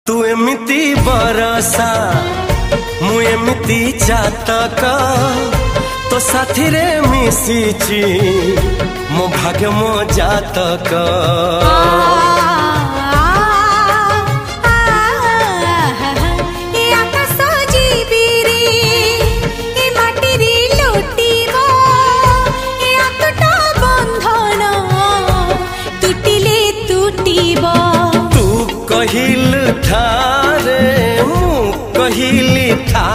तू एमिति बरसा मु एमिति चातक तो साथी रे मिशिची मो भाग्य मो जातक। तू कहिल था रे मु कहिली था।